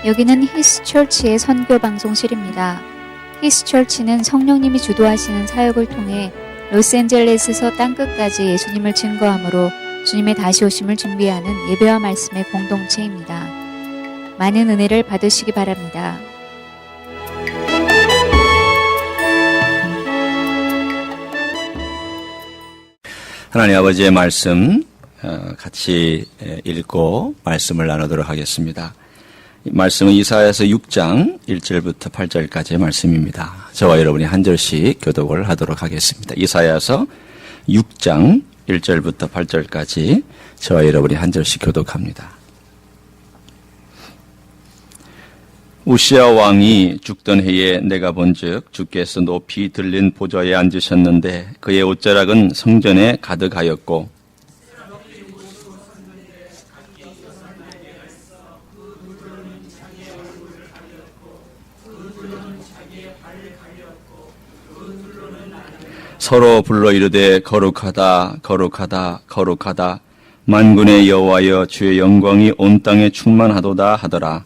여기는 히스처치의 선교 방송실입니다. 히스처치는 성령님이 주도하시는 사역을 통해 로스앤젤레스에서 땅끝까지 예수님을 증거함으로 주님의 다시 오심을 준비하는 예배와 말씀의 공동체입니다. 많은 은혜를 받으시기 바랍니다. 하나님 아버지의 말씀 같이 읽고 말씀을 나누도록 하겠습니다. 이 말씀은 이사야서 6장 1절부터 8절까지의 말씀입니다. 저와 여러분이 한 절씩 교독을 하도록 하겠습니다. 이사야서 6장 1절부터 8절까지 저와 여러분이 한 절씩 교독합니다. 우시야 왕이 죽던 해에 내가 본즉 주께서 높이 들린 보좌에 앉으셨는데 그의 옷자락은 성전에 가득하였고 서로 불러 이르되 거룩하다 거룩하다 거룩하다 만군의 여호와여 주의 영광이 온 땅에 충만하도다 하더라.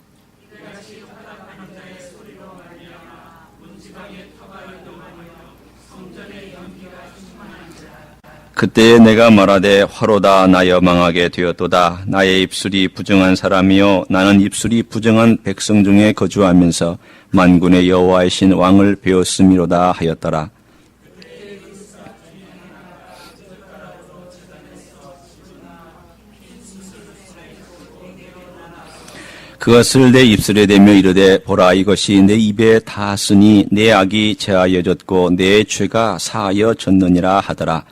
그때에 내가 말하되 화로다 나여 망하게 되었도다. 나의 입술이 부정한 사람이요 나는 입술이 부정한 백성 중에 거주하면서 만군의 여호와이신 왕을 배웠음이로다 하였더라. 그것을 내 입술에 대며 이르되 보라 이것이 내 입에 닿았으니 내 악이 제하여졌고 내 죄가 사하여졌느니라 하더라.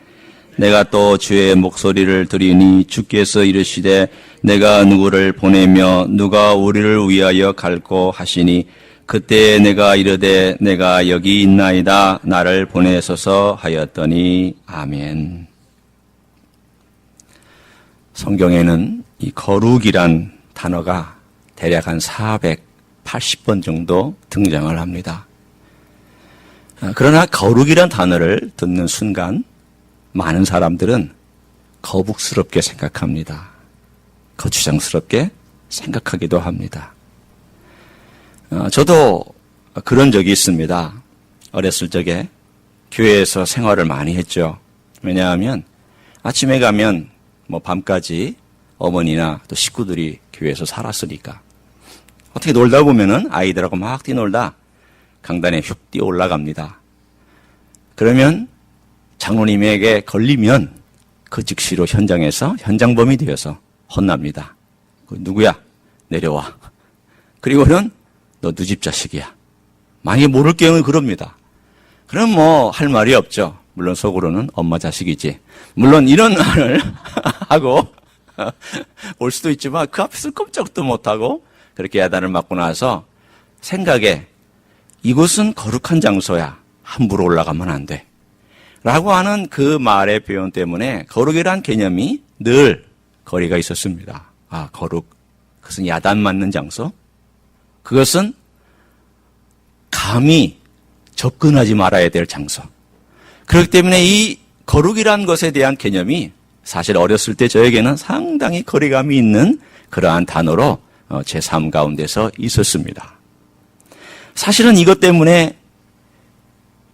내가 또 주의 목소리를 들으니 주께서 이르시되 내가 누구를 보내며 누가 우리를 위하여 갈고 하시니 그때 내가 이르되 내가 여기 있나이다 나를 보내소서 하였더니 아멘. 성경에는 이 거룩이란 단어가 대략 한 480번 정도 등장을 합니다. 그러나 거룩이란 단어를 듣는 순간 많은 사람들은 거북스럽게 생각합니다. 거추장스럽게 생각하기도 합니다. 저도 그런 적이 있습니다. 어렸을 적에 교회에서 생활을 많이 했죠. 왜냐하면 아침에 가면 밤까지 어머니나 또 식구들이 교회에서 살았으니까. 어떻게 놀다 보면은 아이들하고 막 뛰놀다 강단에 휙 뛰어 올라갑니다. 그러면 장로님에게 걸리면 그 즉시로 현장에서 현장범이 되어서 혼납니다. 누구야? 내려와. 그리고는 너 네 집 자식이야. 만약에 모를 경우는 그럽니다. 그럼 할 말이 없죠. 물론 속으로는 엄마 자식이지. 물론 이런 말을 하고 올 수도 있지만 그 앞에서 꼼짝도 못하고 그렇게 야단을 맞고 나서 생각에 이곳은 거룩한 장소야. 함부로 올라가면 안 돼. 라고 하는 그 말의 표현 때문에 거룩이란 개념이 늘 거리가 있었습니다. 거룩. 그것은 야단 맞는 장소. 그것은 감히 접근하지 말아야 될 장소. 그렇기 때문에 이 거룩이란 것에 대한 개념이 사실 어렸을 때 저에게는 상당히 거리감이 있는 그러한 단어로 제 삶 가운데서 있었습니다. 사실은 이것 때문에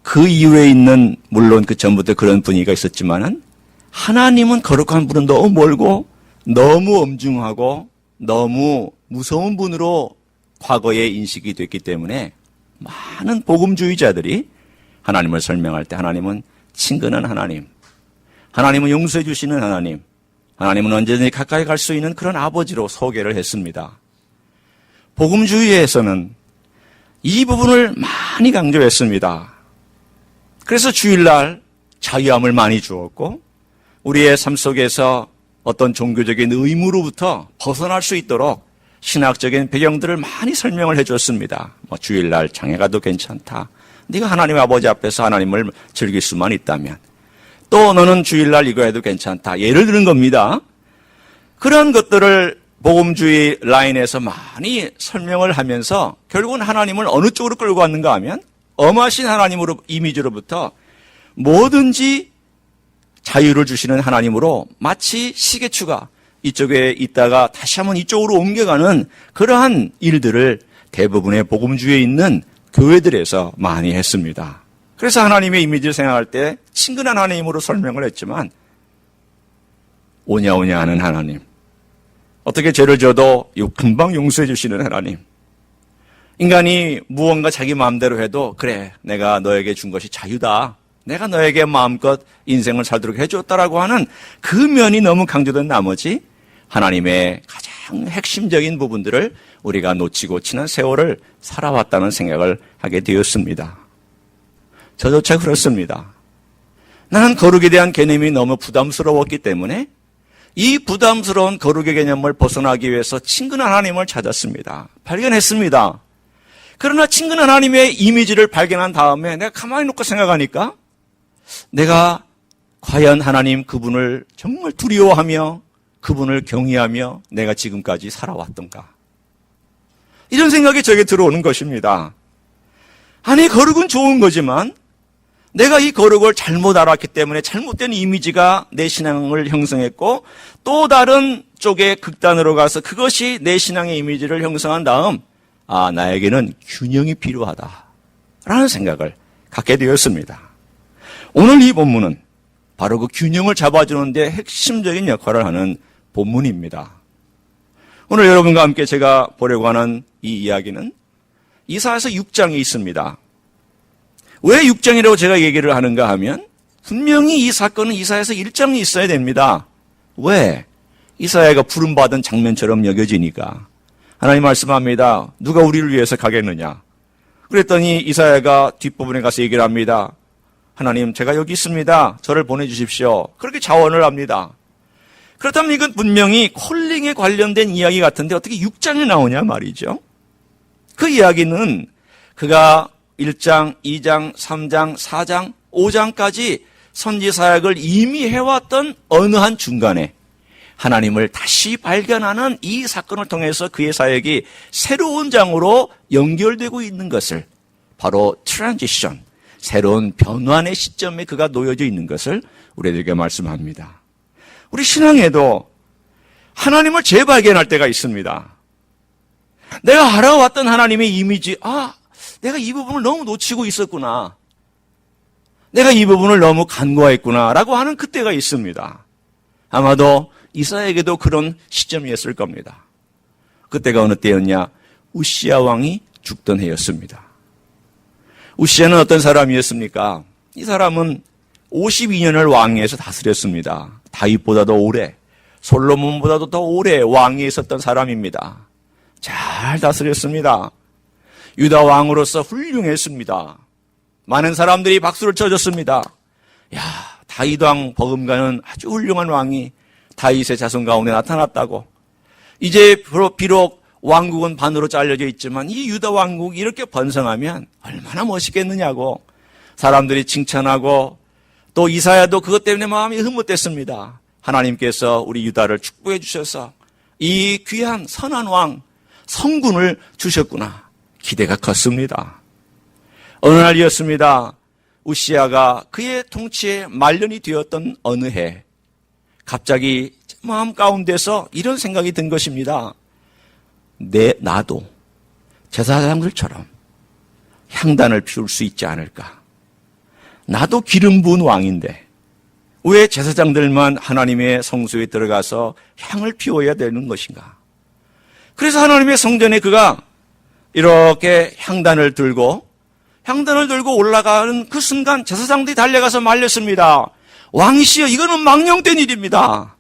그 이후에 있는 물론 그 전부터 그런 분위기가 있었지만은 하나님은 거룩한 분은 너무 멀고 너무 엄중하고 너무 무서운 분으로 과거에 인식이 됐기 때문에 많은 복음주의자들이 하나님을 설명할 때 하나님은 친근한 하나님, 하나님은 용서해 주시는 하나님, 하나님은 언제든지 가까이 갈 수 있는 그런 아버지로 소개를 했습니다. 복음주의에서는 이 부분을 많이 강조했습니다. 그래서 주일날 자유함을 많이 주었고 우리의 삶 속에서 어떤 종교적인 의무로부터 벗어날 수 있도록 신학적인 배경들을 많이 설명을 해줬습니다. 주일날 장에 가도 괜찮다. 네가 하나님 아버지 앞에서 하나님을 즐길 수만 있다면 또 너는 주일날 이거 해도 괜찮다. 예를 드는 겁니다. 그런 것들을 복음주의 라인에서 많이 설명을 하면서 결국은 하나님을 어느 쪽으로 끌고 갔는가 하면 엄하신 하나님으로 이미지로부터 뭐든지 자유를 주시는 하나님으로 마치 시계추가 이쪽에 있다가 다시 한번 이쪽으로 옮겨가는 그러한 일들을 대부분의 복음주의에 있는 교회들에서 많이 했습니다. 그래서 하나님의 이미지를 생각할 때 친근한 하나님으로 설명을 했지만 오냐오냐 하는 하나님, 어떻게 죄를 져도 금방 용서해 주시는 하나님, 인간이 무언가 자기 마음대로 해도 그래, 내가 너에게 준 것이 자유다, 내가 너에게 마음껏 인생을 살도록 해줬다라고 하는 그 면이 너무 강조된 나머지 하나님의 가장 핵심적인 부분들을 우리가 놓치고 지난 세월을 살아왔다는 생각을 하게 되었습니다. 저조차 그렇습니다. 나는 거룩에 대한 개념이 너무 부담스러웠기 때문에 이 부담스러운 거룩의 개념을 벗어나기 위해서 친근한 하나님을 찾았습니다. 발견했습니다. 그러나 친근한 하나님의 이미지를 발견한 다음에 내가 가만히 놓고 생각하니까 내가 과연 하나님 그분을 정말 두려워하며 그분을 경외하며 내가 지금까지 살아왔던가, 이런 생각이 저에게 들어오는 것입니다. 아니, 거룩은 좋은 거지만 내가 이 거룩을 잘못 알았기 때문에 잘못된 이미지가 내 신앙을 형성했고, 또 다른 쪽의 극단으로 가서 그것이 내 신앙의 이미지를 형성한 다음, 나에게는 균형이 필요하다라는 생각을 갖게 되었습니다. 오늘 이 본문은 바로 그 균형을 잡아주는 데 핵심적인 역할을 하는 본문입니다. 오늘 여러분과 함께 제가 보려고 하는 이 이야기는 이사야서 6장에 있습니다. 왜 6장이라고 제가 얘기를 하는가 하면 분명히 이 사건은 이사야서 1장에 있어야 됩니다. 왜? 이사야가 부름받은 장면처럼 여겨지니까. 하나님 말씀합니다. 누가 우리를 위해서 가겠느냐? 그랬더니 이사야가 뒷부분에 가서 얘기를 합니다. 하나님, 제가 여기 있습니다. 저를 보내주십시오. 그렇게 자원을 합니다. 그렇다면 이건 분명히 콜링에 관련된 이야기 같은데 어떻게 6장에 나오냐 말이죠. 그 이야기는 그가 1장, 2장, 3장, 4장, 5장까지 선지 사역을 이미 해왔던 어느 한 중간에 하나님을 다시 발견하는 이 사건을 통해서 그의 사역이 새로운 장으로 연결되고 있는 것을, 바로 트랜지션, 새로운 변환의 시점에 그가 놓여져 있는 것을 우리에게 말씀합니다. 우리 신앙에도 하나님을 재발견할 때가 있습니다. 내가 알아왔던 하나님의 이미지, 내가 이 부분을 너무 놓치고 있었구나, 내가 이 부분을 너무 간과했구나 라고 하는 그때가 있습니다. 아마도 이사야에게도 그런 시점이었을 겁니다. 그때가 어느 때였냐? 우시야 왕이 죽던 해였습니다. 우시야는 어떤 사람이었습니까? 이 사람은 52년을 왕위에서 다스렸습니다. 다윗보다도 오래, 솔로몬보다도 더 오래 왕위에 있었던 사람입니다. 잘 다스렸습니다. 유다 왕으로서 훌륭했습니다. 많은 사람들이 박수를 쳐줬습니다. 야, 다윗 왕 버금가는 아주 훌륭한 왕이 다윗의 자손 가운데 나타났다고. 이제 비록 왕국은 반으로 잘려져 있지만 이 유다 왕국이 이렇게 번성하면 얼마나 멋있겠느냐고 사람들이 칭찬하고, 또 이사야도 그것 때문에 마음이 흐뭇했습니다. 하나님께서 우리 유다를 축복해 주셔서 이 귀한 선한 왕, 성군을 주셨구나. 기대가 컸습니다. 어느 날이었습니다. 우시야가 그의 통치에 말년이 되었던 어느 해, 갑자기 마음 가운데서 이런 생각이 든 것입니다. 나도 제사장들처럼 향단을 피울 수 있지 않을까? 나도 기름 부은 왕인데 왜 제사장들만 하나님의 성소에 들어가서 향을 피워야 되는 것인가? 그래서 하나님의 성전에 그가 이렇게 향단을 들고 올라가는 그 순간 제사장들이 달려가서 말렸습니다. 왕이시여, 이거는 망령된 일입니다.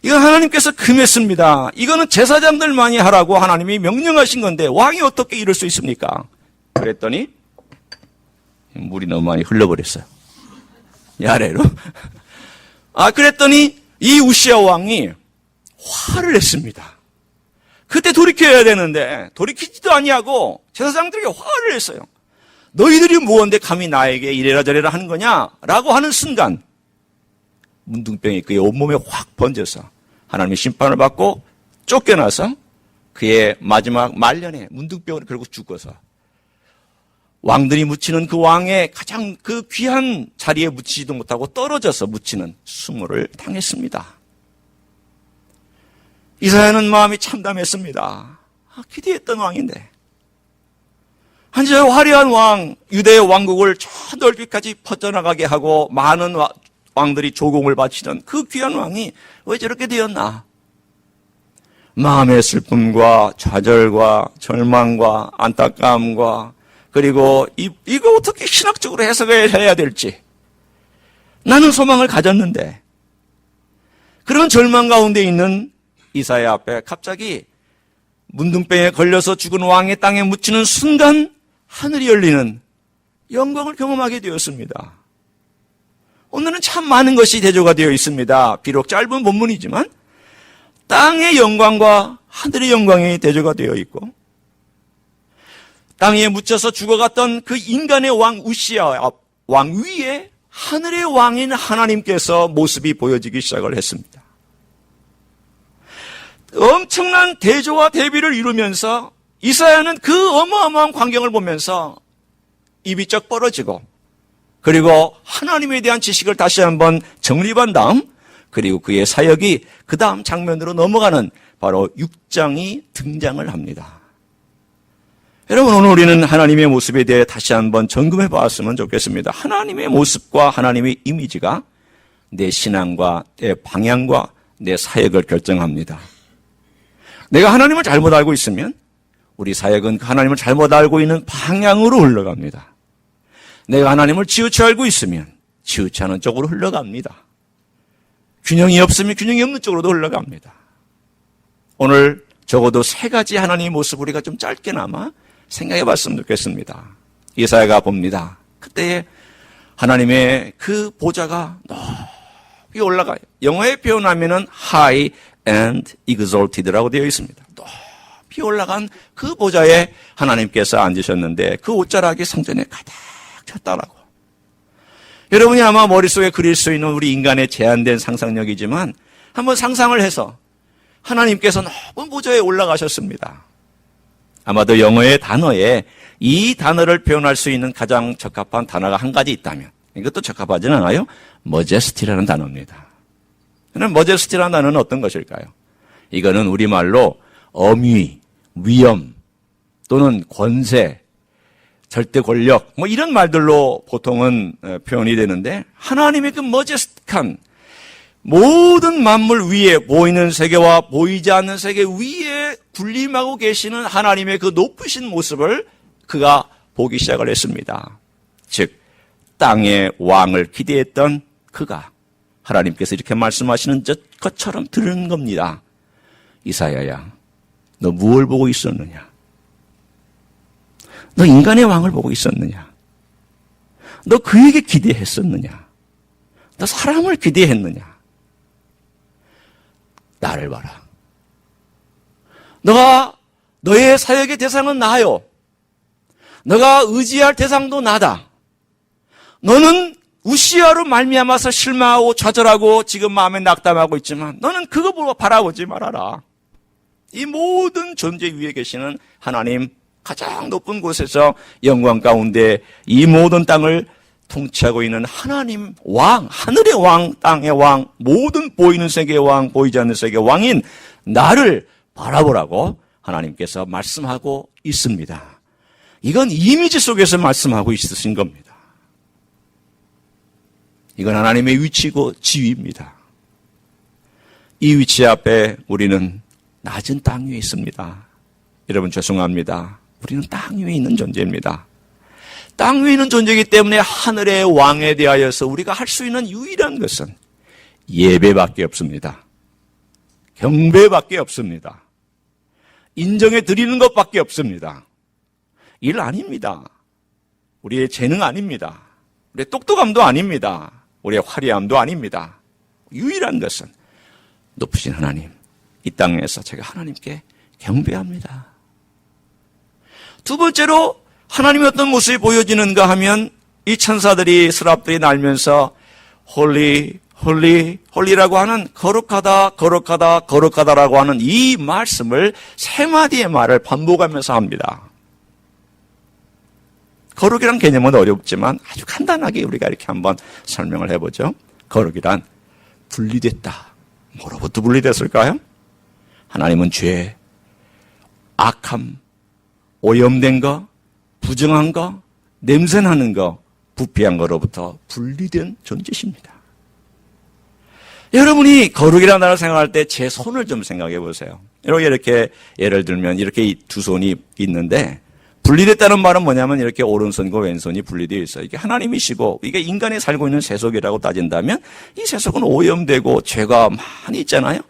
이건 하나님께서 금했습니다. 이거는 제사장들만이 하라고 하나님이 명령하신 건데 왕이 어떻게 이럴 수 있습니까? 그랬더니 물이 너무 많이 흘러버렸어요. 이 아래로. 그랬더니 이 우시야 왕이 화를 냈습니다. 그때 돌이켜야 되는데 돌이키지도 아니하고 제사장들에게 화를 했어요. 너희들이 무언데 감히 나에게 이래라 저래라 하는 거냐? 라고 하는 순간 문둥병이 그의 온몸에 확 번져서 하나님의 심판을 받고 쫓겨나서 그의 마지막 말년에 문둥병으로 결국 죽어서 왕들이 묻히는 그 왕의 가장 그 귀한 자리에 묻히지도 못하고 떨어져서 묻히는 수모를 당했습니다. 이사야는 마음이 참담했습니다. 기대했던 왕인데. 한제 화려한 왕, 유대의 왕국을 저 넓이까지 퍼져나가게 하고 많은 왕들이 조공을 바치던 그 귀한 왕이 왜 저렇게 되었나? 마음의 슬픔과 좌절과 절망과 안타까움과 그리고 이거 어떻게 신학적으로 해석을 해야 될지 나는 소망을 가졌는데 그런 절망 가운데 있는 이사야 앞에 갑자기 문둥병에 걸려서 죽은 왕의 땅에 묻히는 순간 하늘이 열리는 영광을 경험하게 되었습니다. 오늘은 참 많은 것이 대조가 되어 있습니다. 비록 짧은 본문이지만 땅의 영광과 하늘의 영광이 대조가 되어 있고 땅 위에 묻혀서 죽어갔던 그 인간의 왕 우시야 왕 위에 하늘의 왕인 하나님께서 모습이 보여지기 시작을 했습니다. 엄청난 대조와 대비를 이루면서 이사야는 그 어마어마한 광경을 보면서 입이 쩍 벌어지고 그리고 하나님에 대한 지식을 다시 한번 정립한 다음 그리고 그의 사역이 그 다음 장면으로 넘어가는 바로 6장이 등장을 합니다. 여러분 오늘 우리는 하나님의 모습에 대해 다시 한번 점검해 봤으면 좋겠습니다. 하나님의 모습과 하나님의 이미지가 내 신앙과 내 방향과 내 사역을 결정합니다. 내가 하나님을 잘못 알고 있으면 우리 사역은 하나님을 잘못 알고 있는 방향으로 흘러갑니다. 내가 하나님을 치우쳐 알고 있으면 치우쳐 하는 쪽으로 흘러갑니다. 균형이 없으면 균형이 없는 쪽으로도 흘러갑니다. 오늘 적어도 3가지 하나님의 모습 우리가 좀 짧게나마 생각해 봤으면 좋겠습니다. 이사야가 봅니다. 그때 하나님의 그 보좌가 높이 올라가요. 영어에 표현하면은 high and exalted라고 되어 있습니다. 높이 올라간 그 보좌에 하나님께서 앉으셨는데 그 옷자락이 성전에 가득 찼다라고. 여러분이 아마 머릿속에 그릴 수 있는 우리 인간의 제한된 상상력이지만 한번 상상을 해서 하나님께서 높은 보좌에 올라가셨습니다. 아마도 영어의 단어에 이 단어를 표현할 수 있는 가장 적합한 단어가 한 가지 있다면 이것도 적합하지는 않아요. majesty라는 단어입니다. 그럼 majesty라는 단어는 어떤 것일까요? 이거는 우리말로 엄위, 위엄 또는 권세, 절대 권력 뭐 이런 말들로 보통은 표현이 되는데 하나님의 그 majestic한 모든 만물 위에 보이는 세계와 보이지 않는 세계 위에 군림하고 계시는 하나님의 그 높으신 모습을 그가 보기 시작을 했습니다. 즉 땅의 왕을 기대했던 그가 하나님께서 이렇게 말씀하시는 것처럼 들은 겁니다. 이사야야, 너 무엇을 보고 있었느냐? 너 인간의 왕을 보고 있었느냐? 너 그에게 기대했었느냐? 너 사람을 기대했느냐? 나를 봐라. 너가 너의 사역의 대상은 나요. 너가 의지할 대상도 나다. 너는 우시아로 말미암아서 실망하고 좌절하고 지금 마음에 낙담하고 있지만 너는 그거 보고 바라보지 말아라. 이 모든 존재 위에 계시는 하나님 가장 높은 곳에서 영광 가운데 이 모든 땅을 통치하고 있는 하나님 왕, 하늘의 왕, 땅의 왕, 모든 보이는 세계의 왕, 보이지 않는 세계의 왕인 나를 바라보라고 하나님께서 말씀하고 있습니다. 이건 이미지 속에서 말씀하고 있으신 겁니다. 이건 하나님의 위치고 지위입니다. 이 위치 앞에 우리는 낮은 땅 위에 있습니다. 여러분 죄송합니다. 우리는 땅 위에 있는 존재입니다. 땅 위에 있는 존재이기 때문에 하늘의 왕에 대하여서 우리가 할 수 있는 유일한 것은 예배밖에 없습니다. 경배밖에 없습니다. 인정해 드리는 것밖에 없습니다. 일 아닙니다. 우리의 재능 아닙니다. 우리의 똑똑함도 아닙니다. 우리의 화려함도 아닙니다. 유일한 것은 높으신 하나님, 이 땅에서 제가 하나님께 경배합니다. 두 번째로 하나님의 어떤 모습이 보여지는가 하면 이 천사들이 스랍들이 날면서 홀리 홀리 홀리라고 하는 거룩하다 거룩하다 거룩하다라고 하는 이 말씀을 3마디의 말을 반복하면서 합니다. 거룩이란 개념은 어렵지만 아주 간단하게 우리가 이렇게 한번 설명을 해보죠. 거룩이란 분리됐다. 뭐로부터 분리됐을까요? 하나님은 죄, 악함, 오염된 거, 부정한 거, 냄새나는 거, 부패한 거로부터 분리된 존재십니다. 여러분이 거룩이라는 단어를 생각할 때 제 손을 좀 생각해 보세요. 이렇게 예를 들면 이렇게 두 손이 있는데 분리됐다는 말은 뭐냐면 이렇게 오른손과 왼손이 분리되어 있어요. 이게 하나님이시고 이게 인간이 살고 있는 세속이라고 따진다면 이 세속은 오염되고 죄가 많이 있잖아요.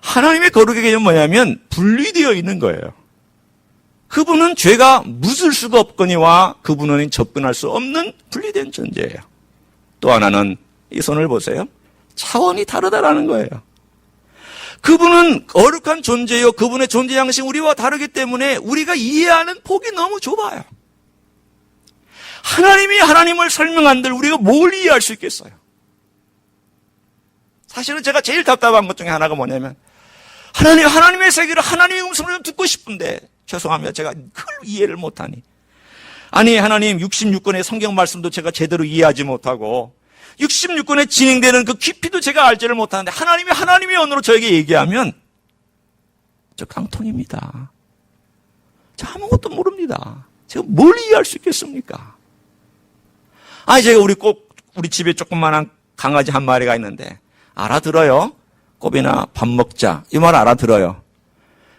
하나님의 거룩의 개념은 뭐냐면 분리되어 있는 거예요. 그분은 죄가 묻을 수가 없거니와 그분은 접근할 수 없는 분리된 존재예요. 또 하나는 이 손을 보세요. 차원이 다르다라는 거예요. 그분은 거룩한 존재요. 그분의 존재 양식이 우리와 다르기 때문에 우리가 이해하는 폭이 너무 좁아요. 하나님이 하나님을 설명한들 우리가 뭘 이해할 수 있겠어요? 사실은 제가 제일 답답한 것 중에 하나가 뭐냐면 하나님의 세계를 하나님의 음성을 좀 듣고 싶은데 죄송합니다. 제가 그걸 이해를 못하니. 아니 하나님 66권의 성경 말씀도 제가 제대로 이해하지 못하고 66권에 진행되는 그 깊이도 제가 알지를 못하는데 하나님이 하나님의 언어로 저에게 얘기하면 저 깡통입니다. 저 아무것도 모릅니다. 제가 뭘 이해할 수 있겠습니까? 아니 제가 우리 집에 조그만한 강아지 한 마리가 있는데 알아들어요. 꼬비나 밥 먹자. 이 말 알아들어요.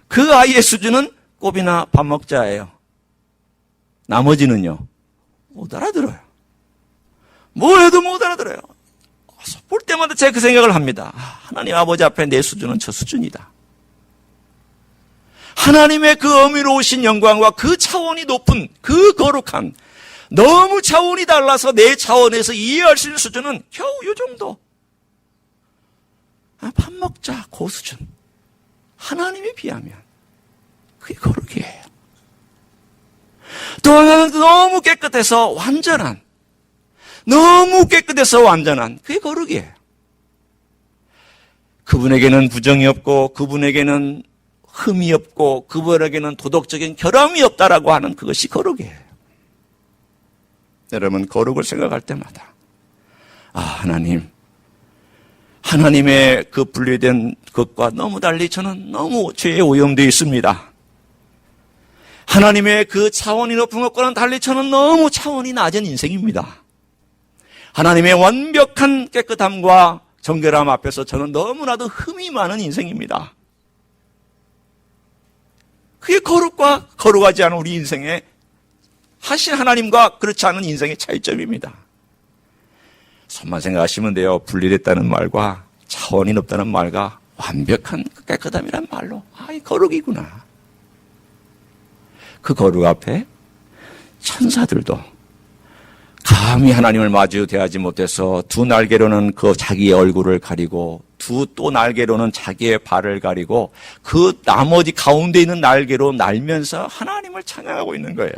그 아이의 수준은 꼬비나 밥 먹자예요. 나머지는요. 못 알아들어요. 뭘 해도 못 알아들어요. 볼 때마다 제가 그 생각을 합니다. 하나님 아버지 앞에 내 수준은 저 수준이다. 하나님의 그 어미로우신 영광과 그 차원이 높은 그 거룩한 너무 차원이 달라서 내 차원에서 이해할 수 있는 수준은 겨우 이 정도. 밥 먹자 그 수준. 하나님에 비하면 그게 거룩이에요. 또 하나는 너무 깨끗해서 완전한 너무 깨끗해서 완전한 그게 거룩이에요. 그분에게는 부정이 없고 그분에게는 흠이 없고 그분에게는 도덕적인 결함이 없다라고 하는 그것이 거룩이에요. 여러분 거룩을 생각할 때마다 하나님의 그 분리된 것과 너무 달리 저는 너무 죄에 오염되어 있습니다. 하나님의 그 차원이 높은 것과는 달리 저는 너무 차원이 낮은 인생입니다. 하나님의 완벽한 깨끗함과 정결함 앞에서 저는 너무나도 흠이 많은 인생입니다. 그게 거룩과 거룩하지 않은 우리 인생의 하신 하나님과 그렇지 않은 인생의 차이점입니다. 손만 생각하시면 돼요. 분리됐다는 말과 차원이 높다는 말과 완벽한 깨끗함이란 말로 이 거룩이구나. 그 거룩 앞에 천사들도 감히 하나님을 마주 대하지 못해서 두 날개로는 그 자기의 얼굴을 가리고 두 또 날개로는 자기의 발을 가리고 그 나머지 가운데 있는 날개로 날면서 하나님을 찬양하고 있는 거예요.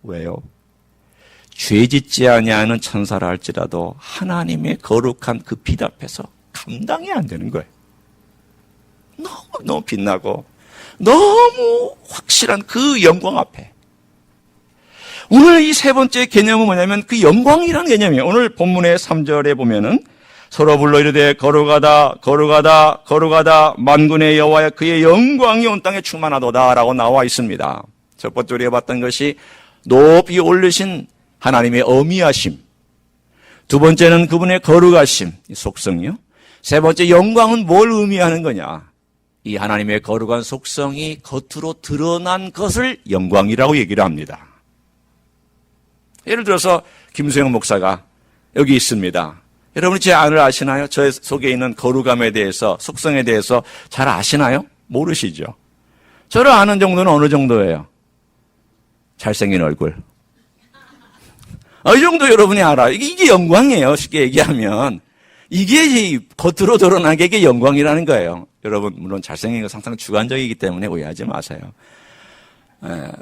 왜요? 죄 짓지 아니하는 천사라 할지라도 하나님의 거룩한 그 빛 앞에서 감당이 안 되는 거예요. 너무 빛나고 너무 확실한 그 영광 앞에 오늘 이 세 번째 개념은 뭐냐면 그 영광이라는 개념이에요. 오늘 본문의 3절에 보면은 서로 불러 이르되 거룩하다 거룩하다 거룩하다 만군의 여호와여 그의 영광이 온 땅에 충만하도다 라고 나와 있습니다. 첫 번째 우리가 봤던 것이 높이 올리신 하나님의 어미하심, 두 번째는 그분의 거룩하심, 속성이요. 세 번째 영광은 뭘 의미하는 거냐? 이 하나님의 거룩한 속성이 겉으로 드러난 것을 영광이라고 얘기를 합니다. 예를 들어서 김수영 목사가 여기 있습니다. 여러분이 제 안을 아시나요? 저 속에 있는 거룩함에 대해서, 속성에 대해서 잘 아시나요? 모르시죠? 저를 아는 정도는 어느 정도예요? 잘생긴 얼굴. 이 정도 여러분이 알아요. 이게 영광이에요. 쉽게 얘기하면. 이게 겉으로 드러나게 이게 영광이라는 거예요. 여러분, 물론 잘생긴 건 항상 주관적이기 때문에 오해하지 마세요.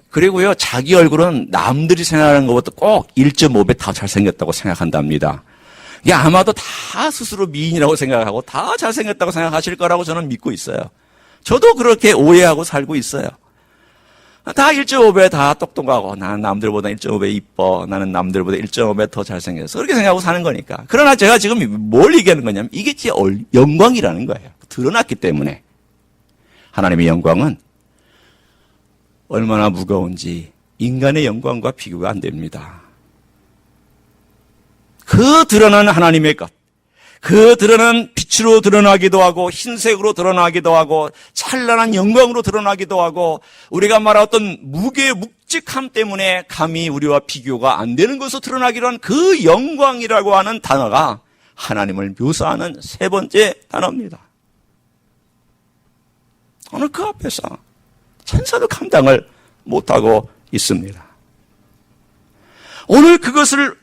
그리고요, 자기 얼굴은 남들이 생각하는 것보다 꼭 1.5배 더 잘생겼다고 생각한답니다. 이게 아마도 다 스스로 미인이라고 생각하고 다 잘생겼다고 생각하실 거라고 저는 믿고 있어요. 저도 그렇게 오해하고 살고 있어요. 다 1.5배 다 똑똑하고 나는 남들보다 1.5배 이뻐. 나는 남들보다 1.5배 더 잘생겼어. 그렇게 생각하고 사는 거니까. 그러나 제가 지금 뭘 얘기하는 거냐면 이게 제 영광이라는 거예요. 드러났기 때문에. 하나님의 영광은 얼마나 무거운지 인간의 영광과 비교가 안 됩니다. 그 드러나는 하나님의 것, 그 드러나는 빛으로 드러나기도 하고 흰색으로 드러나기도 하고 찬란한 영광으로 드러나기도 하고 우리가 말한 어떤 묵직함 때문에 감히 우리와 비교가 안 되는 것으로 드러나기로 한 그 영광이라고 하는 단어가 하나님을 묘사하는 세 번째 단어입니다. 오늘 그 앞에서 천사도 감당을 못하고 있습니다. 오늘 그것을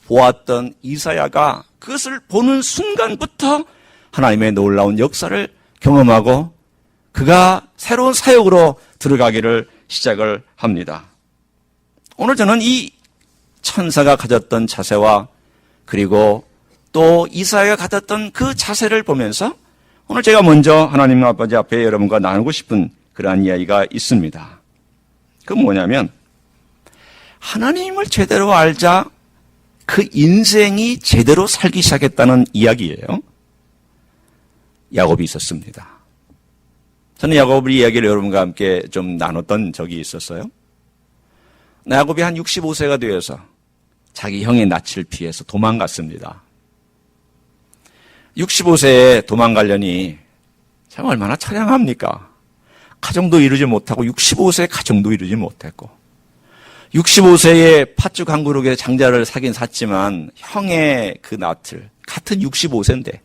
보았던 이사야가 그것을 보는 순간부터 하나님의 놀라운 역사를 경험하고 그가 새로운 사역으로 들어가기를 시작을 합니다. 오늘 저는 이 천사가 가졌던 자세와 그리고 또 이사야가 가졌던 그 자세를 보면서 오늘 제가 먼저 하나님 아버지 앞에 여러분과 나누고 싶은 그러한 이야기가 있습니다. 그건 뭐냐면 하나님을 제대로 알자 그 인생이 제대로 살기 시작했다는 이야기예요. 야곱이 있었습니다. 저는 야곱의 이야기를 여러분과 함께 좀 나눴던 적이 있었어요. 야곱이 한 65세가 되어서 자기 형의 낯을 피해서 도망갔습니다. 65세에 도망가려니 참 얼마나 처량합니까? 가정도 이루지 못하고 65세에 가정도 이루지 못했고 65세에 팥죽 한 그릇에 장자를 사긴 샀지만 형의 그 낯을 같은 65세인데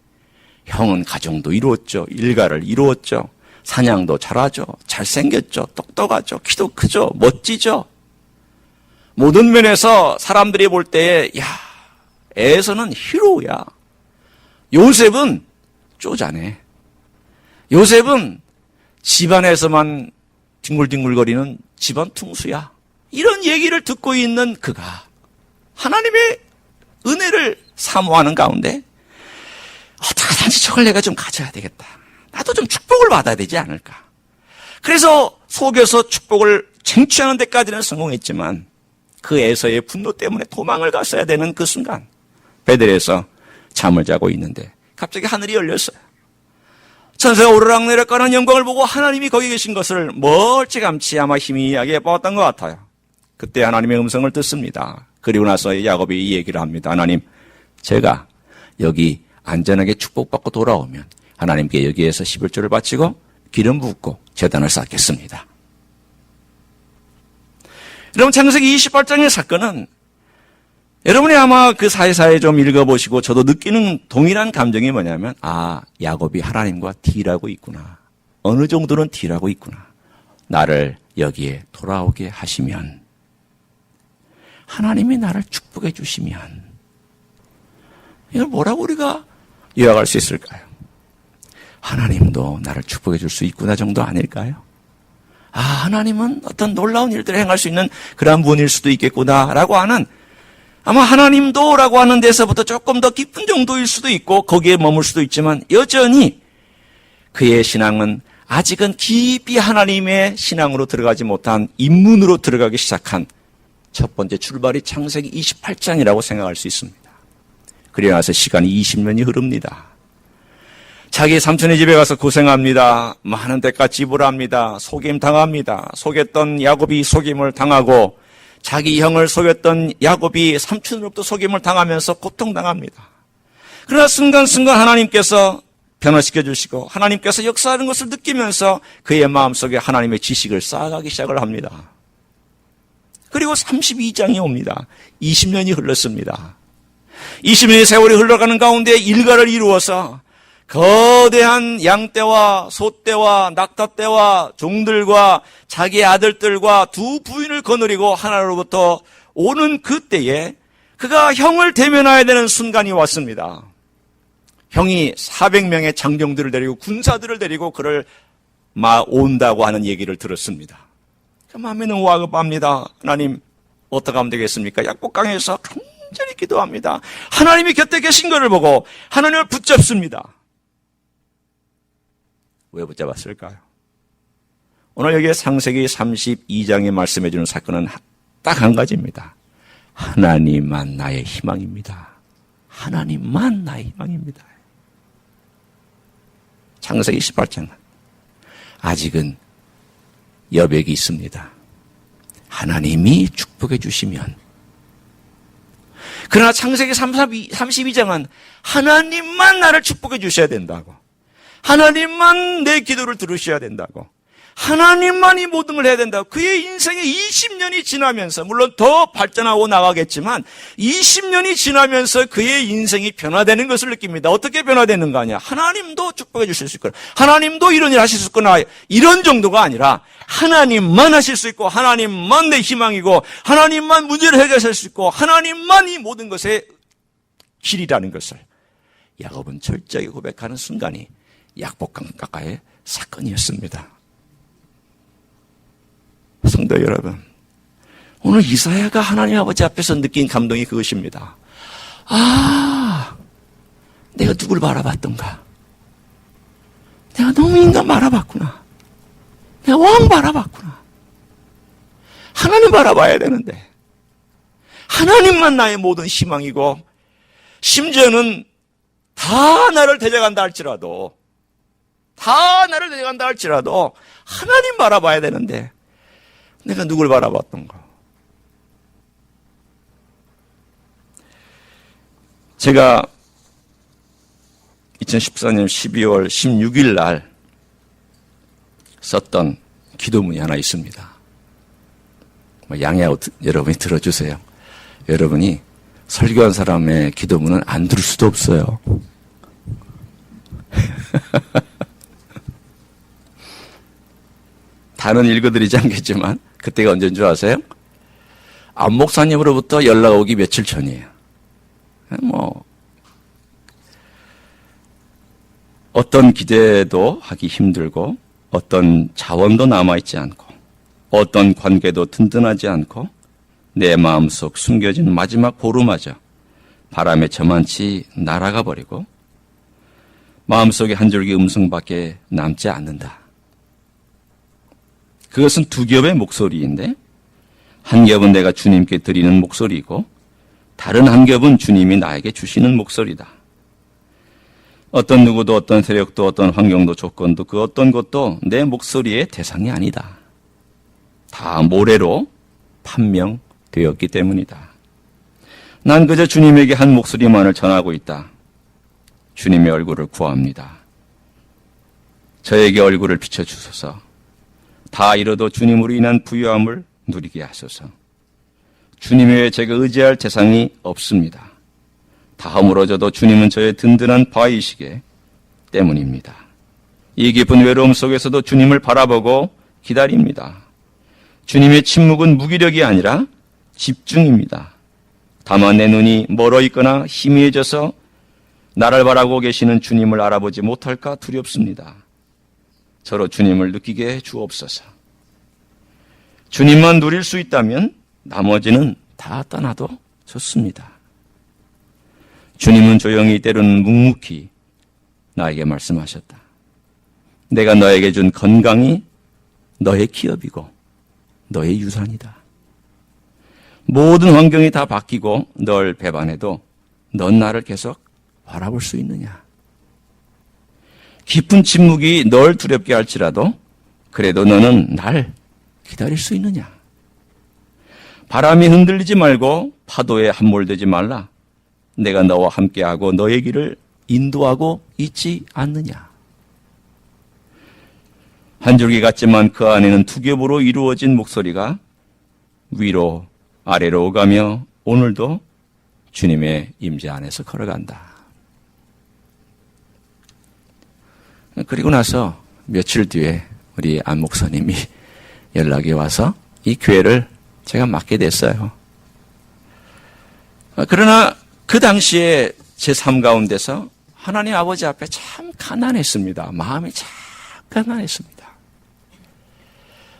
형은 가정도 이루었죠. 일가를 이루었죠. 사냥도 잘하죠. 잘생겼죠. 똑똑하죠. 키도 크죠. 멋지죠. 모든 면에서 사람들이 볼 때에 야, 에서는 히로야. 요셉은 쪼잔해. 요셉은 집안에서만 뒹굴뒹굴거리는 집안 퉁수야. 이런 얘기를 듣고 있는 그가 하나님의 은혜를 사모하는 가운데 어떻게든지 저걸 내가 좀 가져야 되겠다. 나도 좀 축복을 받아야 되지 않을까. 그래서 속여서 축복을 쟁취하는 데까지는 성공했지만 그 에서의 분노 때문에 도망을 갔어야 되는 그 순간 베들에서 잠을 자고 있는데 갑자기 하늘이 열렸어요. 천사가 오르락내락 가는 영광을 보고 하나님이 거기 계신 것을 멀찌감치 아마 희미하게 보았던 것 같아요. 그때 하나님의 음성을 듣습니다. 그리고 나서 야곱이 이 얘기를 합니다. 하나님, 제가 여기 안전하게 축복받고 돌아오면 하나님께 여기에서 11조를 바치고 기름 붓고 제단을 쌓겠습니다. 여러분, 창세기 28장의 사건은 여러분이 아마 그 사이사이 좀 읽어보시고 저도 느끼는 동일한 감정이 뭐냐면 야곱이 하나님과 딜하고 있구나. 어느 정도는 딜하고 있구나. 나를 여기에 돌아오게 하시면 하나님이 나를 축복해 주시면 이걸 뭐라고 우리가 요약할 수 있을까요? 하나님도 나를 축복해 줄 수 있구나 정도 아닐까요? 하나님은 어떤 놀라운 일들을 행할 수 있는 그런 분일 수도 있겠구나라고 하는 아마 하나님도라고 하는 데서부터 조금 더 깊은 정도일 수도 있고 거기에 머물 수도 있지만 여전히 그의 신앙은 아직은 깊이 하나님의 신앙으로 들어가지 못한 입문으로 들어가기 시작한 첫 번째 출발이 창세기 28장이라고 생각할 수 있습니다. 그리고 나서 시간이 20년이 흐릅니다. 자기 삼촌의 집에 가서 고생합니다. 많은 대가 지불합니다. 속임 당합니다. 속였던 야곱이 속임을 당하고 자기 형을 속였던 야곱이 삼촌으로부터 속임을 당하면서 고통당합니다. 그러나 순간순간 하나님께서 변화시켜 주시고 하나님께서 역사하는 것을 느끼면서 그의 마음속에 하나님의 지식을 쌓아가기 시작을 합니다. 그리고 32장이 옵니다. 20년이 흘렀습니다. 20년의 세월이 흘러가는 가운데 일가를 이루어서 거대한 양떼와 소떼와 낙타떼와 종들과 자기 아들들과 두 부인을 거느리고 하나님으로부터 오는 그때에 그가 형을 대면해야 되는 순간이 왔습니다. 형이 400명의 장병들을 데리고 군사들을 데리고 그를 온다고 하는 얘기를 들었습니다. 마음에 너무 와급합니다. 하나님 어떻게 하면 되겠습니까? 약복강에서 간절히 기도합니다. 하나님이 곁에 계신 것을 보고 하나님을 붙잡습니다. 왜 붙잡았을까요? 오늘 여기에 창세기 32장에 말씀해 주는 사건은 딱 한 가지입니다. 하나님만 나의 희망입니다. 하나님만 나의 희망입니다. 창세기 18장은 아직은 여백이 있습니다. 하나님이 축복해 주시면. 그러나 창세기 32장은 하나님만 나를 축복해 주셔야 된다고. 하나님만 내 기도를 들으셔야 된다고. 하나님만 이 모든 걸 해야 된다고. 그의 인생에 20년이 지나면서, 물론 더 발전하고 나가겠지만 20년이 지나면서 그의 인생이 변화되는 것을 느낍니다. 어떻게 변화되는가 하냐. 하나님도 축복해 주실 수 있거나, 하나님도 이런 일 하실 수 있거나, 이런 정도가 아니라 하나님만 하실 수 있고, 하나님만 내 희망이고, 하나님만 문제를 해결하실 수 있고, 하나님만 이 모든 것의 길이라는 것을 야곱은 철저하게 고백하는 순간이 약복강가의 사건이었습니다. 성도 여러분, 오늘 이사야가 하나님 아버지 앞에서 느낀 감동이 그것입니다. 아, 내가 누굴 바라봤던가? 내가 너무 인간 바라봤구나. 내가 왕 바라봤구나. 하나님 바라봐야 되는데, 하나님만 나의 모든 희망이고, 심지어는 다 나를 데려간다 할지라도 하나님 바라봐야 되는데 내가 누굴 바라봤던가. 제가 2014년 12월 16일 날 썼던 기도문이 하나 있습니다. 양해하고 여러분이 들어주세요. 여러분이 설교한 사람의 기도문은 안 들을 수도 없어요. 다는 읽어드리지 않겠지만 그때가 언제인 줄 아세요? 안 목사님으로부터 연락 오기 며칠 전이에요. 어떤 기대도 하기 힘들고, 어떤 자원도 남아있지 않고, 어떤 관계도 든든하지 않고, 내 마음속 숨겨진 마지막 보루마저 바람에 저만치 날아가 버리고 마음속에 한 줄기 음성밖에 남지 않는다. 그것은 두 겹의 목소리인데, 한 겹은 내가 주님께 드리는 목소리이고 다른 한 겹은 주님이 나에게 주시는 목소리다. 어떤 누구도, 어떤 세력도, 어떤 환경도, 조건도, 그 어떤 것도 내 목소리의 대상이 아니다. 다 모래로 판명되었기 때문이다. 난 그저 주님에게 한 목소리만을 전하고 있다. 주님의 얼굴을 구합니다. 저에게 얼굴을 비춰주소서. 다 이뤄도 주님으로 인한 부유함을 누리게 하소서. 주님 외에 제가 의지할 대상이 없습니다. 다 허물어져도 주님은 저의 든든한 바위시기 때문입니다. 이 깊은 외로움 속에서도 주님을 바라보고 기다립니다. 주님의 침묵은 무기력이 아니라 집중입니다. 다만 내 눈이 멀어 있거나 희미해져서 나를 바라보고 계시는 주님을 알아보지 못할까 두렵습니다. 저로 주님을 느끼게 해 주옵소서. 주님만 누릴 수 있다면 나머지는 다 떠나도 좋습니다. 주님은 조용히 때로는 묵묵히 나에게 말씀하셨다. 내가 너에게 준 건강이 너의 기업이고 너의 유산이다. 모든 환경이 다 바뀌고 널 배반해도 넌 나를 계속 바라볼 수 있느냐? 깊은 침묵이 널 두렵게 할지라도 그래도 너는 날 기다릴 수 있느냐? 바람이 흔들리지 말고 파도에 함몰되지 말라. 내가 너와 함께하고 너의 길을 인도하고 있지 않느냐? 한 줄기 같지만 그 안에는 두 겹으로 이루어진 목소리가 위로 아래로 오가며 오늘도 주님의 임재 안에서 걸어간다. 그리고 나서 며칠 뒤에 우리 안 목사님이 연락이 와서 이 교회를 제가 맡게 됐어요. 그러나 그 당시에 제 삶 가운데서 하나님 아버지 앞에 참 가난했습니다. 마음이 참 가난했습니다.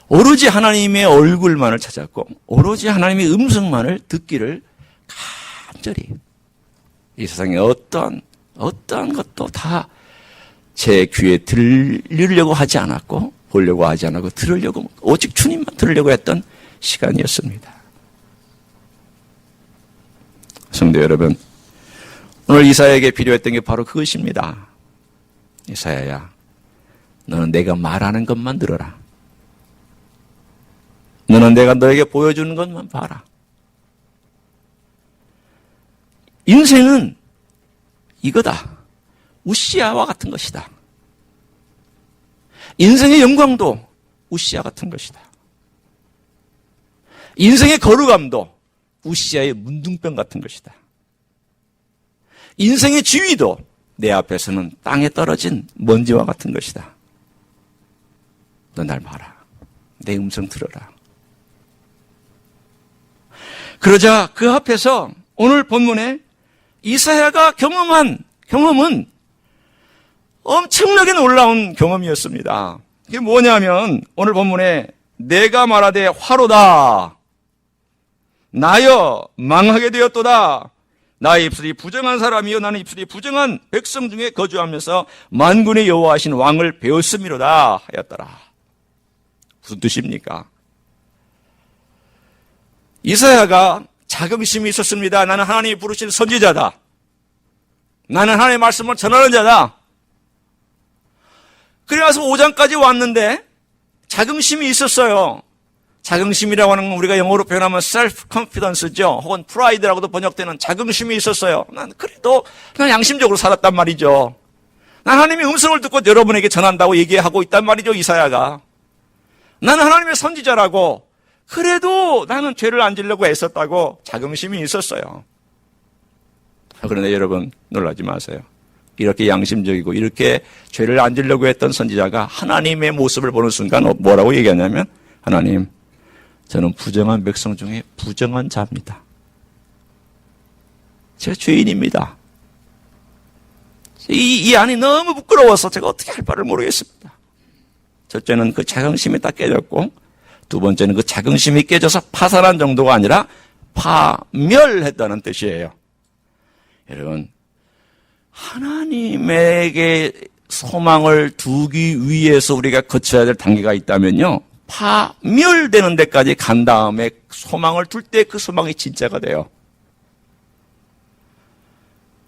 오로지 하나님의 얼굴만을 찾았고 오로지 하나님의 음성만을 듣기를 간절히 이 세상에 어떤 것도 다 제 귀에 들으려고 하지 않았고 보려고 하지 않았고 들으려고 오직 주님만 들으려고 했던 시간이었습니다. 성도 여러분, 오늘 이사야에게 필요했던 게 바로 그것입니다. 이사야야, 너는 내가 말하는 것만 들어라. 너는 내가 너에게 보여주는 것만 봐라. 인생은 이거다. 우시아와 같은 것이다. 인생의 영광도 우시아 같은 것이다. 인생의 거룩함도 우시아의 문둥병 같은 것이다. 인생의 지위도 내 앞에서는 땅에 떨어진 먼지와 같은 것이다. 너 날 봐라. 내 음성 들어라. 그러자 그 앞에서 오늘 본문에 이사야가 경험한 경험은 엄청나게 놀라운 경험이었습니다. 그게 뭐냐면 오늘 본문에 내가 말하되 화로다. 나여 망하게 되었도다. 나의 입술이 부정한 사람이요 나는 입술이 부정한 백성 중에 거주하면서 만군의 여호와하신 왕을 배웠음이로다 하였더라. 무슨 뜻입니까? 이사야가 자긍심이 있었습니다. 나는 하나님이 부르신 선지자다. 나는 하나님의 말씀을 전하는 자다. 그래서 5장까지 왔는데 자긍심이 있었어요. 자긍심이라고 하는 건 우리가 영어로 표현하면 self-confidence죠. 혹은 pride라고도 번역되는 자긍심이 있었어요. 난 그래도 그냥 양심적으로 살았단 말이죠. 난 하나님의 음성을 듣고 여러분에게 전한다고 얘기하고 있단 말이죠, 이사야가. 나는 하나님의 선지자라고 그래도 나는 죄를 안 지려고 애썼다고 자긍심이 있었어요. 그런데 여러분 놀라지 마세요. 이렇게 양심적이고 이렇게 죄를 안 지려고 했던 선지자가 하나님의 모습을 보는 순간 뭐라고 얘기하냐면 하나님, 저는 부정한 백성 중에 부정한 자입니다. 제가 죄인입니다. 이 안이 너무 부끄러워서 제가 어떻게 할 바를 모르겠습니다. 첫째는 그 자긍심이 딱 깨졌고 두 번째는 그 자긍심이 깨져서 파산한 정도가 아니라 파멸했다는 뜻이에요. 여러분, 하나님에게 소망을 두기 위해서 우리가 거쳐야 될 단계가 있다면요, 파멸되는 데까지 간 다음에 소망을 둘 때 그 소망이 진짜가 돼요.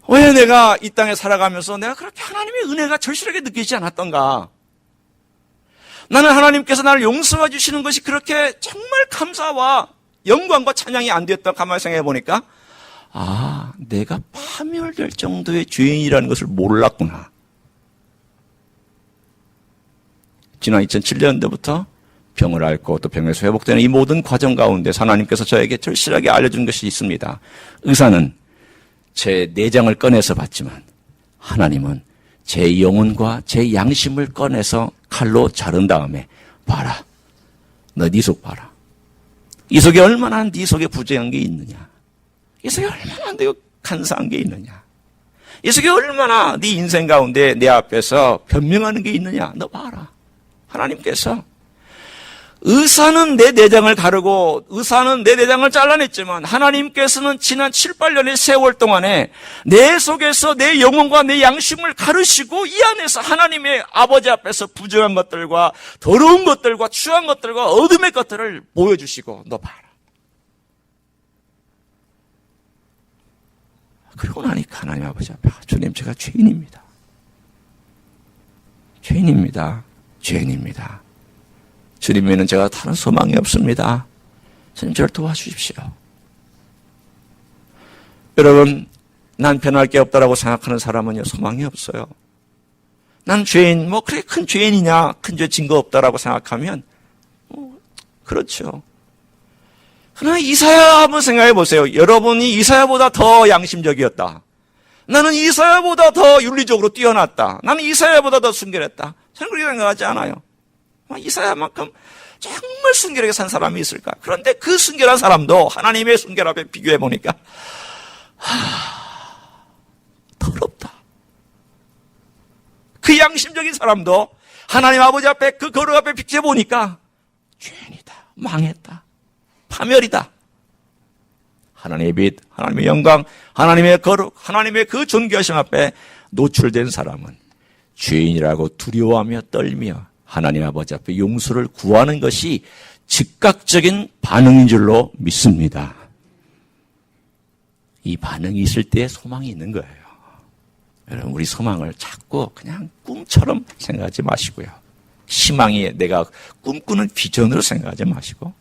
왜 내가 이 땅에 살아가면서 내가 그렇게 하나님의 은혜가 절실하게 느끼지 않았던가? 나는 하나님께서 나를 용서해 주시는 것이 그렇게 정말 감사와 영광과 찬양이 안 되었다 가만히 생각해 보니까 내가 파멸될 정도의 죄인이라는 것을 몰랐구나. 지난 2007년도부터 병을 앓고 또 병에서 회복되는 이 모든 과정 가운데 하나님께서 저에게 절실하게 알려준 것이 있습니다. 의사는 제 내장을 꺼내서 봤지만 하나님은 제 영혼과 제 양심을 꺼내서 칼로 자른 다음에 봐라. 너 네 속 봐라. 이 속에 얼마나 네 속에 부정한 게 있느냐. 이 속에 얼마나 네 간사한 게 있느냐. 이 속에 얼마나 네 인생 가운데 내 앞에서 변명하는 게 있느냐. 너 봐라. 하나님께서 의사는 내 내장을 가르고 의사는 내 내장을 잘라냈지만 하나님께서는 지난 7, 8년의 세월 동안에 내 속에서 내 영혼과 내 양심을 가르시고 이 안에서 하나님의 아버지 앞에서 부정한 것들과 더러운 것들과 추한 것들과 어둠의 것들을 보여주시고 너 봐라. 그러고 나니까 하나님 아버지 앞에 주님 제가 죄인입니다. 죄인입니다. 죄인입니다. 주님에는 제가 다른 소망이 없습니다. 주님 저를 도와주십시오. 여러분, 난 변할 게 없다라고 생각하는 사람은요, 소망이 없어요. 난 죄인, 그래 큰 죄인이냐, 큰 죄 진 거 없다라고 생각하면 그렇죠. 그러나 이사야 한번 생각해 보세요. 여러분이 이사야보다 더 양심적이었다. 나는 이사야보다 더 윤리적으로 뛰어났다. 나는 이사야보다 더 순결했다. 저는 그렇게 생각하지 않아요. 이사야만큼 정말 순결하게 산 사람이 있을까? 그런데 그 순결한 사람도 하나님의 순결 앞에 비교해 보니까 더럽다. 그 양심적인 사람도 하나님 아버지 앞에 그 거룩 앞에 비교해 보니까 죄인이다. 망했다. 파멸이다. 하나님의 빛, 하나님의 영광, 하나님의 거룩, 하나님의 그 존귀하심 앞에 노출된 사람은 죄인이라고 두려워하며 떨며 하나님 아버지 앞에 용서를 구하는 것이 즉각적인 반응인 줄로 믿습니다. 이 반응이 있을 때 소망이 있는 거예요. 여러분, 우리 소망을 자꾸 그냥 꿈처럼 생각하지 마시고요. 희망이 내가 꿈꾸는 비전으로 생각하지 마시고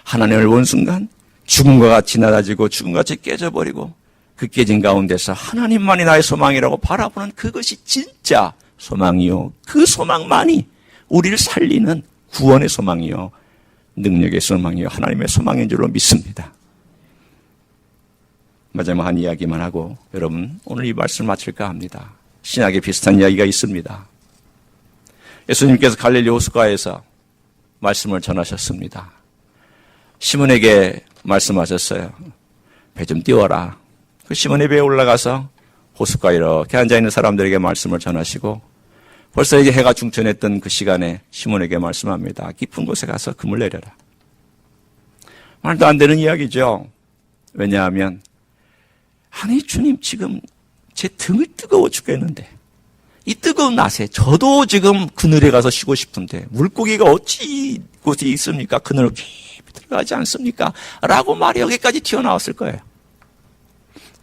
하나님을 본 순간 죽음과 같이 낮아지고 죽음과 같이 깨져버리고 그 깨진 가운데서 하나님만이 나의 소망이라고 바라보는 그것이 진짜 소망이요. 그 소망만이 우리를 살리는 구원의 소망이요. 능력의 소망이요. 하나님의 소망인 줄로 믿습니다. 마지막 한 이야기만 하고 여러분 오늘 이 말씀을 마칠까 합니다. 신약에 비슷한 이야기가 있습니다. 예수님께서 갈릴리 호숫가에서 말씀을 전하셨습니다. 시몬에게 말씀하셨어요. 배 좀 띄워라. 그 시몬의 배에 올라가서 호숫가에 이렇게 앉아있는 사람들에게 말씀을 전하시고 벌써 이제 해가 중천했던 그 시간에 시몬에게 말씀합니다. 깊은 곳에 가서 금을 내려라. 말도 안 되는 이야기죠. 왜냐하면 아니 주님 지금 제 등이 뜨거워 죽겠는데 이 뜨거운 낮에 저도 지금 그늘에 가서 쉬고 싶은데 물고기가 어찌 곳에 있습니까? 그늘로 깊이 들어가지 않습니까? 라고 말이 여기까지 튀어나왔을 거예요.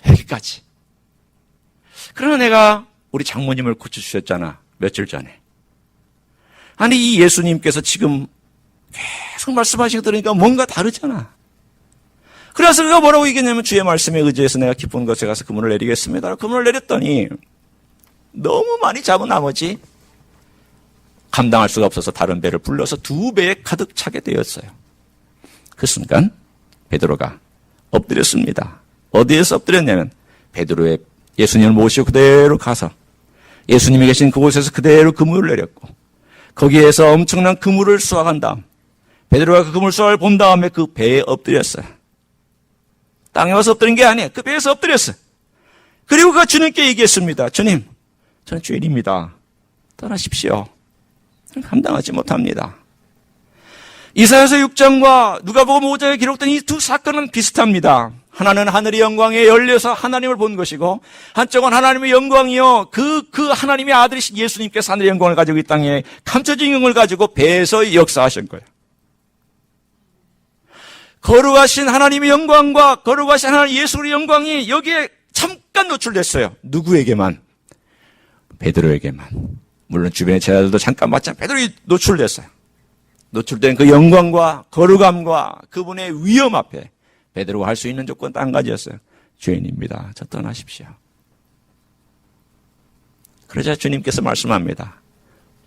여기까지. 그러나 내가 우리 장모님을 고쳐주셨잖아. 며칠 전에. 아니 이 예수님께서 지금 계속 말씀하시고 들으니까 뭔가 다르잖아. 그래서 그가 뭐라고 얘기했냐면 주의 말씀에 의지해서 내가 깊은 곳에 가서 그물을 내리겠습니다. 그물을 내렸더니 너무 많이 잡은 나머지 감당할 수가 없어서 다른 배를 불러서 2배에 가득 차게 되었어요. 그 순간 베드로가 엎드렸습니다. 어디에서 엎드렸냐면 베드로의 예수님을 모시고 그대로 가서 예수님이 계신 그곳에서 그대로 그물을 내렸고 거기에서 엄청난 그물을 수확한 다음 베드로가 그 그물 수확을 본 다음에 그 배에 엎드렸어요. 땅에 와서 엎드린 게 아니에요. 그 배에서 엎드렸어요. 그리고 그가 주님께 얘기했습니다. 주님, 저는 죄인입니다. 떠나십시오. 저는 감당하지 못합니다. 이사야서 6장과 누가복음 5장에 기록된 이 두 사건은 비슷합니다. 하나는 하늘의 영광에 열려서 하나님을 본 것이고 한쪽은 하나님의 영광이요. 그 하나님의 아들이신 예수님께서 하늘의 영광을 가지고 이 땅에 감춰진 영광을 가지고 배에서 역사하신 거예요. 거룩하신 하나님의 영광과 거룩하신 하나님 예수의 영광이 여기에 잠깐 노출됐어요. 누구에게만? 베드로에게만. 물론 주변의 제자들도 잠깐 봤지만 베드로에 노출됐어요. 노출된 그 영광과 거룩함과 그분의 위엄 앞에 베드로가 할 수 있는 조건 딱 한 가지였어요. 죄인입니다. 저 떠나십시오. 그러자 주님께서 말씀합니다.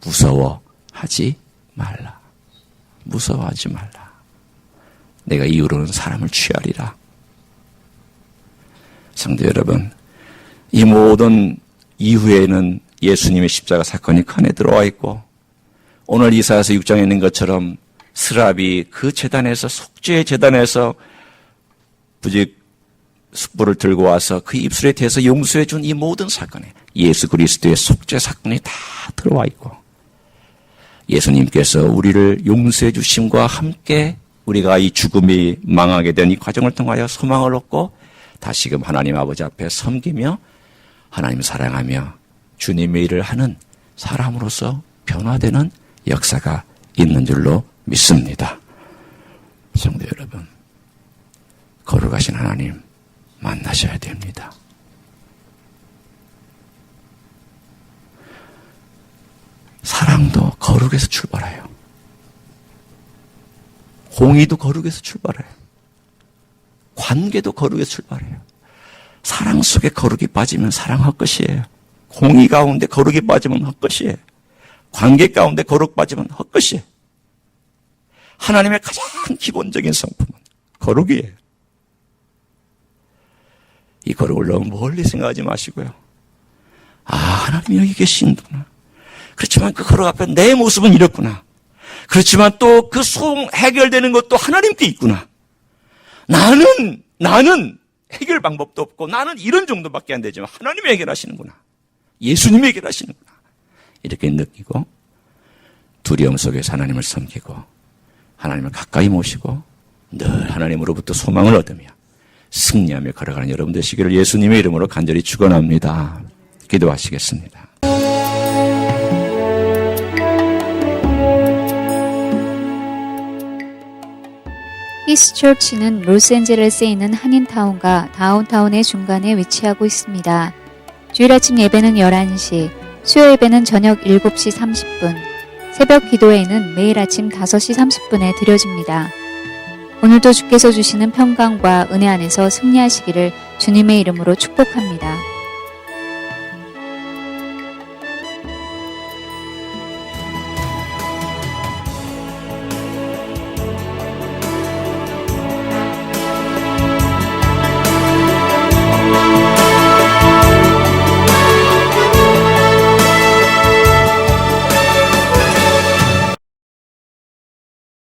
무서워하지 말라. 무서워하지 말라. 내가 이후로는 사람을 취하리라. 성도 여러분, 이 모든 이후에는 예수님의 십자가 사건이 칸에 들어와 있고 오늘 이사야서 6장에 있는 것처럼 스랍이 그 제단에서 속죄의 제단에서 부직 숯불을 들고 와서 그 입술에 대해서 용서해 준 이 모든 사건에 예수 그리스도의 속죄 사건이 다 들어와 있고 예수님께서 우리를 용서해 주심과 함께 우리가 이 죽음이 망하게 된 이 과정을 통하여 소망을 얻고 다시금 하나님 아버지 앞에 섬기며 하나님 사랑하며 주님의 일을 하는 사람으로서 변화되는 역사가 있는 줄로 믿습니다. 성도 여러분, 거룩하신 하나님 만나셔야 됩니다. 사랑도 거룩에서 출발해요. 공의도 거룩에서 출발해요. 관계도 거룩에서 출발해요. 사랑 속에 거룩이 빠지면 사랑 헛것이에요. 공의 가운데 거룩이 빠지면 헛것이에요. 관계 가운데 거룩 빠지면 헛것이에요. 하나님의 가장 기본적인 성품은 거룩이에요. 이 거룩을 너무 멀리 생각하지 마시고요. 아, 하나님이 여기 계신구나. 그렇지만 그 거룩 앞에 내 모습은 이렇구나. 그렇지만 또 그 소음 해결되는 것도 하나님께 있구나. 나는 해결 방법도 없고 나는 이런 정도밖에 안 되지만 하나님이 해결하시는구나. 예수님이 해결하시는구나. 이렇게 느끼고 두려움 속에서 하나님을 섬기고 하나님을 가까이 모시고 늘 하나님으로부터 소망을 얻으며 승리하며 걸어가는 여러분 되시기를 예수님의 이름으로 간절히 축원합니다. 기도하시겠습니다. 히스처치는 로스앤젤레스에 있는 한인타운과 다운타운의 중간에 위치하고 있습니다. 주일 아침 예배는 11시, 수요 예배는 저녁 7시 30분, 새벽 기도회는 매일 아침 5시 30분에 드려집니다. 오늘도 주께서 주시는 평강과 은혜 안에서 승리하시기를 주님의 이름으로 축복합니다.